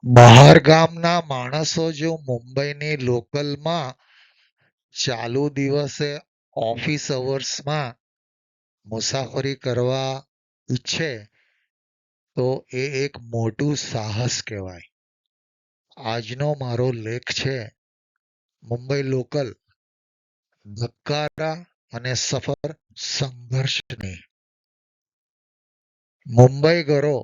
બહાર ગામના માણસો જો મુંબઈની લોકલમાં ચાલુ દિવસે ઓફિસ અવર્સમાં મુસાફરી કરવા ઈચ્છે તો એ એક મોટું સાહસ કહેવાય. આજનો મારો લેખ છે મુંબઈ લોકલ, ધબકારા અને સફર સંઘર્ષની. મુંબઈગરો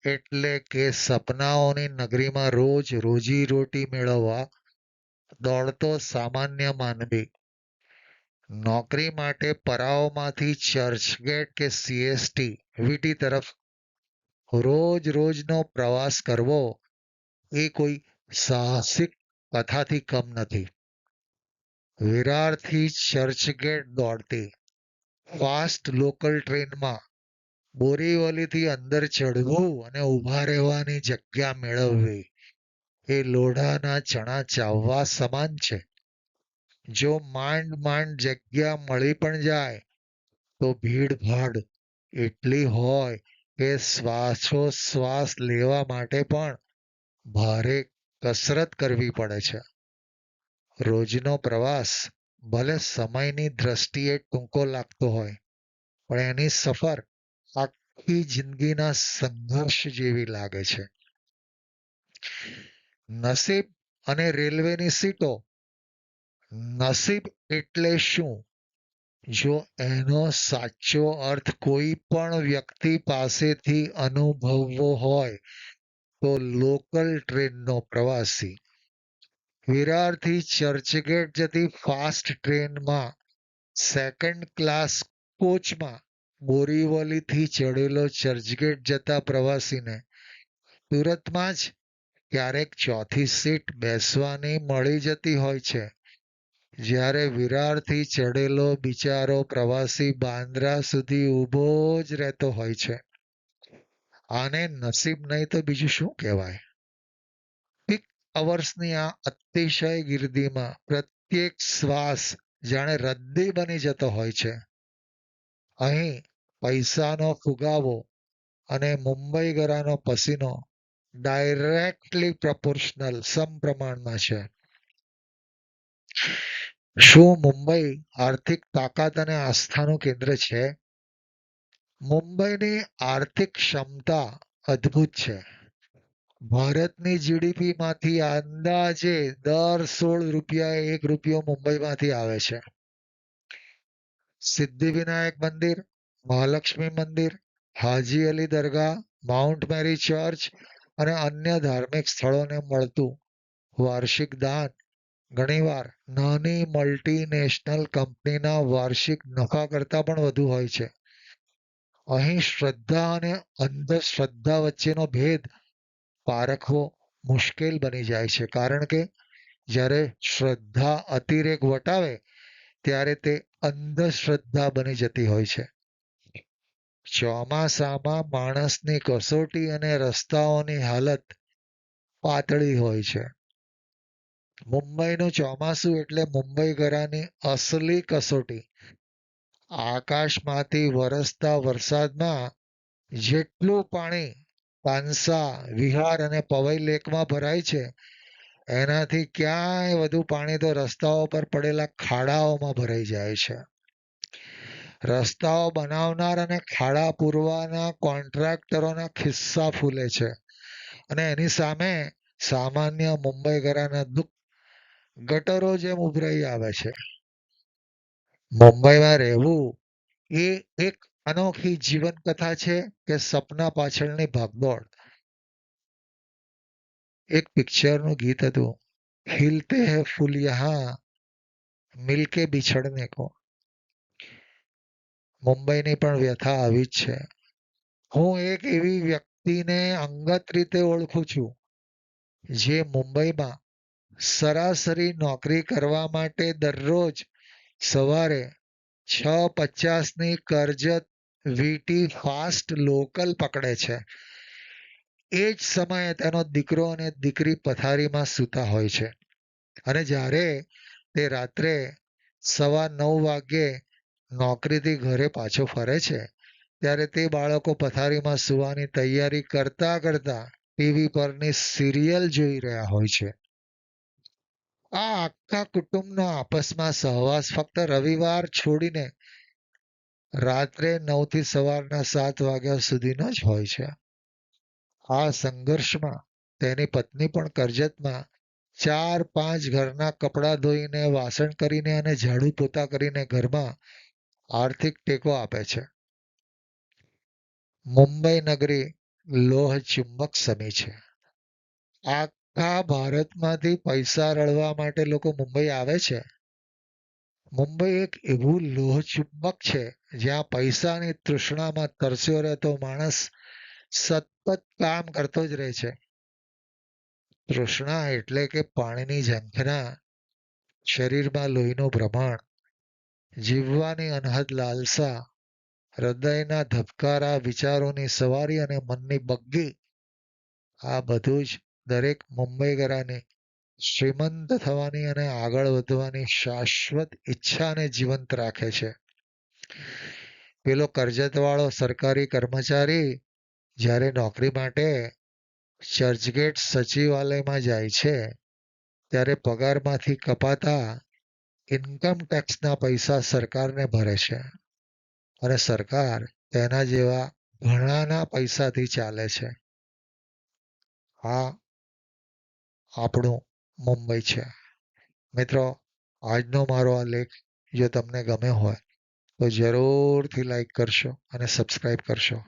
એટલે કે સપનાઓની નગરીમાં રોજ રોજીરોટી મેળવવા દોડતો સામાન્ય માનવી. નોકરી માટે પરાઓમાંથી ચર્ચગેટ કે સીએસટી વીટી તરફ રોજ રોજનો પ્રવાસ કરવો એ કોઈ સાહસિક કથાથી કમ નથી. વિરારથી ચર્ચગેટ દોડતી ફાસ્ટ લોકલ ટ્રેનમાં બોરીવલીથી અંદર ચઢવું અને ઊભા રહેવાની જગ્યા મેળવવી એ લોઢાના ચણા ચાવવા સમાન છે. જો માંડ માંડ જગ્યા મળી પણ જાય તો ભીડભાડ એટલી હોય કે શ્વાસોશ્વાસ લેવા માટે પણ ભારે કસરત કરવી પડે છે. રોજનો પ્રવાસ ભલે સમયની દ્રષ્ટિએ ટૂંકો લાગતો હોય, પણ એની સફર આખી જિંદગીના સંઘર્ષ જેવી લાગે છે. નસીબ અને રેલવેની સીટો. નસીબ એટલે શું? જો એનો સાચો અર્થ કોઈ પણ વ્યક્તિ પાસેથી અનુભવવો હોય તો લોકલ ટ્રેનનો પ્રવાસી. વિરારથી ચર્ચગેટ જતી ફાસ્ટ ટ્રેનમાં સેકન્ડ ક્લાસ કોચમાં બોરીવલીથી ચડેલો ચર્ચગેટ જતા પ્રવાસીને તુરતમાં જ ક્યારેક ચોથી સીટ બેસવાની મળી જતી હોય છે. જ્યારે વિરારથી ચડેલો બિચારો પ્રવાસી બાંદ્રા સુધી ઊભો જ રહેતો હોય છે. આને નસીબ નહીં તો બીજું શું કહેવાય? પીક અવર્સની આ અતિશય ગીર્દીમાં પ્રત્યેક શ્વાસ જાણે રદ્દી બની જતો હોય છે. અહીં પૈસાનો ફુગાવો અને મુંબઈગરાનો પસીનો ડાયરેક્ટલી પ્રપોર્શનલ સમપ્રમાણમાં છે. શું મુંબઈ આર્થિક તાકાત અને આસ્થાનું કેન્દ્ર છે? મુંબઈની આર્થિક ક્ષમતા અદ્ભુત છે. ભારતની જીડીપીમાંથી અંદાજે દર 16 રૂપિયાએ 1 રૂપિયો મુંબઈમાંથી આવે છે. સિદ્ધિવિનાયક મંદિર, મહાલક્ષ્મી મંદિર, હાજી અલી દરગાહ, માઉન્ટ મેરી ચર્ચ અને અન્ય ધાર્મિક સ્થળોને મળતું વાર્ષિક દાન ઘણીવાર નાની મલ્ટીનેશનલ કંપનીના વાર્ષિક નફા કરતાં પણ વધુ હોય છે. અહીં શ્રદ્ધા અને અંધશ્રદ્ધા વચ્ચેનો ભેદ પારખવો મુશ્કેલ બની જાય છે, કારણ કે જ્યારે શ્રદ્ધા અતિરેક વટાવે ત્યારે તે અંધશ્રદ્ધા બની જતી હોય છે. ચોમાસામાં માણસની કસોટી અને રસ્તાઓની હાલત પાતળી હોય છે. મુંબઈનું ચોમાસું એટલે મુંબઈગરાની અસલી કસોટી. આકાશમાંથી વરસતા વરસાદમાં જેટલું પાણી પાંસા, વિહાર અને પવઈ લેકમાં ભરાય છે, એનાથી ક્યાંય વધુ પાણી તો રસ્તાઓ પર પડેલા ખાડાઓમાં ભરાઈ જાય છે. રસ્તાઓ બનાવનાર અને ખાડા પૂરવાના કોન્ટ્રાક્ટરોના ખિસ્સા ફૂલે છે અને એની સામે સામાન્ય મુંબઈગરાના દુઃખ ગટરો જેમ ઉભરાઈ આવે છે. મુંબઈમાં રહેવું એ એક અનોખી જીવન કથા છે કે સપના પાછળની ભાગદોડ. એક પિક્ચરનું ગીત હતું, ખિલતે હૈ ફૂલ યહાં મિલકે બિછડને કો. મુંબઈની પણ વ્યથા આવી જ છે. હું એક એવી વ્યક્તિને અંગત રીતે ઓળખું છું જે મુંબઈમાં સરાસરી નોકરી કરવા માટે દરરોજ સવારે 6:50ની કરજત વીટી ફાસ્ટ લોકલ પકડે છે. એ જ સમયે તેનો દીકરો અને દીકરી પથારીમાં સૂતા હોય છે અને જ્યારે તે રાત્રે 9:15 વાગ્યે નોકરીથી ઘરે પાછો ફરે છે ત્યારે તે બાળકો પથારીમાં સૂવાની તૈયારી કરતા કરતા ટીવી પરની સિરિયલ જોઈ રહ્યા હોય છે. આ આખા કુટુંબનો આપસમાં સહવાસ ફક્ત રવિવાર છોડીને રાત્રે 9 થી સવારના 7 વાગ્યા સુધીનો જ હોય છે. આ સંઘર્ષમાં તેની પત્ની પણ કરજતમાં 4-5 ઘરના કપડાં ધોઈને, વાસણ કરીને અને ઝાડુ પોતા કરીને ઘરમાં આર્થિક ટેકો આપે છે. મુંબઈ નગરી લોહચુંબક સમી છે. આખા ભારતમાંથી પૈસા રળવા માટે લોકો મુંબઈ આવે છે. મુંબઈ એક એવું લોહચુંબક છે જ્યાં પૈસાની તૃષ્ણામાં તરસ્યો રહેતો માણસ સતત કામ કરતો જ રહે છે. તૃષ્ણા એટલે કે પાણીની ઝંખના, શરીરમાં લોહીનું પ્રમાણ, જીવવાની અનહદ લાલસા, હૃદયના ધબકારા, વિચારોની સવારી અને મનની બગ્ગી, આ બધું જ દરેક મુંબઈગરાની શ્રીમંત થવાની અને આગળ વધવાની શાશ્વત ઈચ્છાને જીવંત રાખે છે. પેલો કરજતવાળો સરકારી કર્મચારી જ્યારે નોકરી માટે ચર્ચગેટ સચિવાલયમાં જાય છે, ત્યારે પગારમાંથી કપાતા ઇન્કમ ટેક્સના પૈસા સરકારને ભરે છે અને સરકાર તેના જેવા ઘણાના પૈસાથી ચાલે છે. આ આપણું મુંબઈ છે. મિત્રો, આજનો મારો આ લેખ જો તમને ગમ્યો હોય તો જરૂરથી લાઈક કરશો અને સબસ્ક્રાઈબ કરશો.